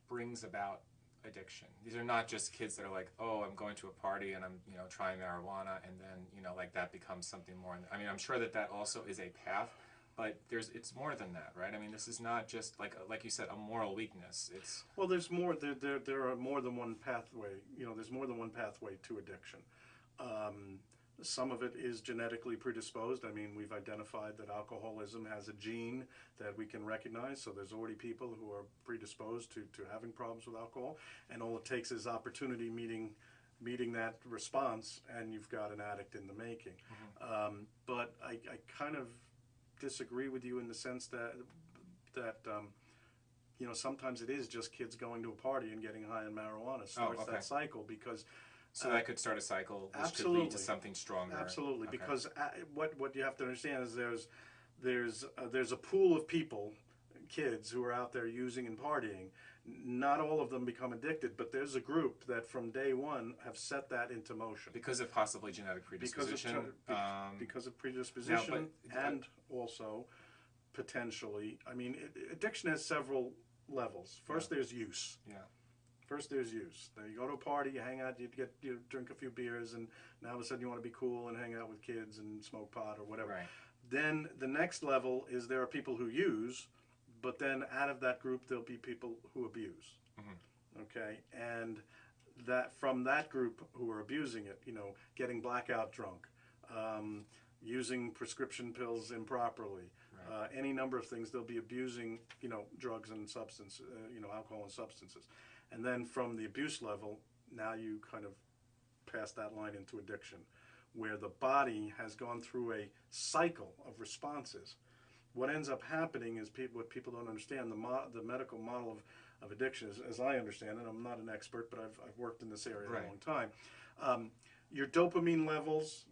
brings about addiction. These are not just kids that are like, oh, I'm going to a party and I'm, trying marijuana, and then, like that becomes something more. I mean, I'm sure that that also is a path, but it's more than that, right? I mean, this is not just like you said, a moral weakness. It's Well, there's more. There are more than one pathway. There's more than one pathway to addiction. Some of it is genetically predisposed. I mean, we've identified that alcoholism has a gene that we can recognize. So there's already people who are predisposed to having problems with alcohol, and all it takes is opportunity meeting that response, and you've got an addict in the making. But I kind of disagree with you in the sense that sometimes it is just kids going to a party and getting high on marijuana starts that cycle, because so that could start a cycle which could lead to something stronger. Absolutely, because what you have to understand is there's a pool of people, kids, who are out there using and partying. Not all of them become addicted, but there's a group that from day one have set that into motion. Because of possibly genetic predisposition. Because of predisposition, and also potentially, I mean, addiction has several levels. First, there's use. Yeah. First, there's use. Then you go to a party, you hang out, you drink a few beers, and now all of a sudden you want to be cool and hang out with kids and smoke pot or whatever. Right. Then the next level is there are people who use, but then out of that group there'll be people who abuse. Okay, and that from that group who are abusing it, getting blackout drunk, using prescription pills improperly, any number of things, they'll be abusing, drugs and substance, alcohol and substances. And then from the abuse level, now you kind of pass that line into addiction, where the body has gone through a cycle of responses. What ends up happening is what people don't understand, the medical model of addiction, as I understand it, I'm not an expert, but I've worked in this area a long time. Your dopamine levels,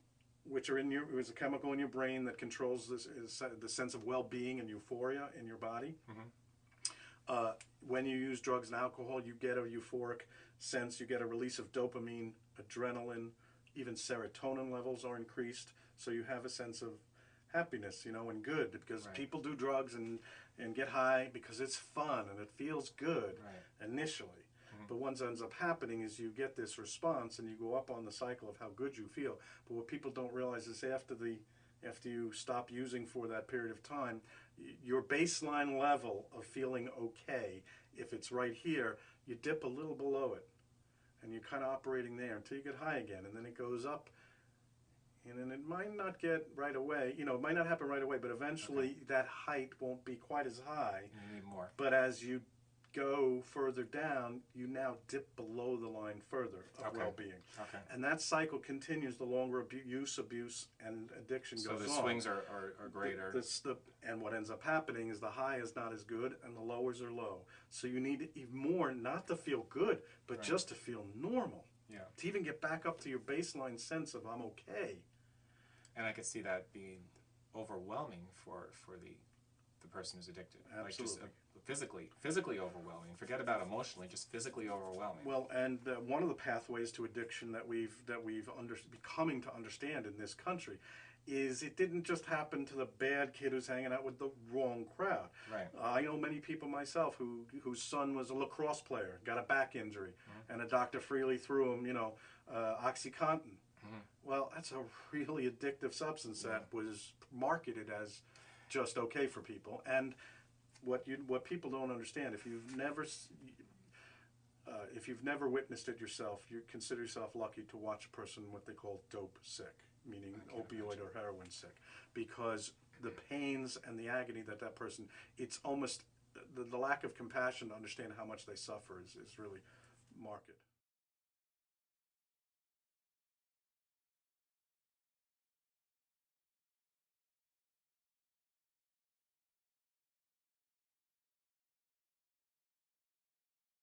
which are is a chemical in your brain that controls the sense of well-being and euphoria in your body. When you use drugs and alcohol, you get a euphoric sense, you get a release of dopamine, adrenaline, even serotonin levels are increased, so you have a sense of happiness, and good, because people do drugs and get high because it's fun and it feels good initially. But what ends up happening is you get this response and you go up on the cycle of how good you feel. But what people don't realize is after you stop using for that period of time, your baseline level of feeling okay, if it's right here, you dip a little below it. And you're kind of operating there until you get high again. And then it goes up. And then it might not get right away, it might not happen right away, but eventually that height won't be quite as high. You need more. But as you go further down, you now dip below the line further of well-being. And that cycle continues the longer abuse, and addiction goes on. So the swings are greater. And what ends up happening is the high is not as good and the lowers are low. So you need even more, not to feel good, but just to feel normal. Yeah. To even get back up to your baseline sense of I'm okay. And I could see that being overwhelming for the person who's addicted. Absolutely. Like just physically overwhelming. Forget about emotionally, just physically overwhelming. Well, and one of the pathways to addiction that we've becoming to understand in this country is it didn't just happen to the bad kid who's hanging out with the wrong crowd. Right. I know many people myself whose son was a lacrosse player, got a back injury, and a doctor freely threw him, OxyContin. Well, that's a really addictive substance that was marketed as just okay for people. And what people don't understand, if you've never witnessed it yourself, you consider yourself lucky to watch a person what they call dope sick, meaning opioid or heroin sick, because the pains and the agony that person, it's almost the lack of compassion to understand how much they suffer is really marked.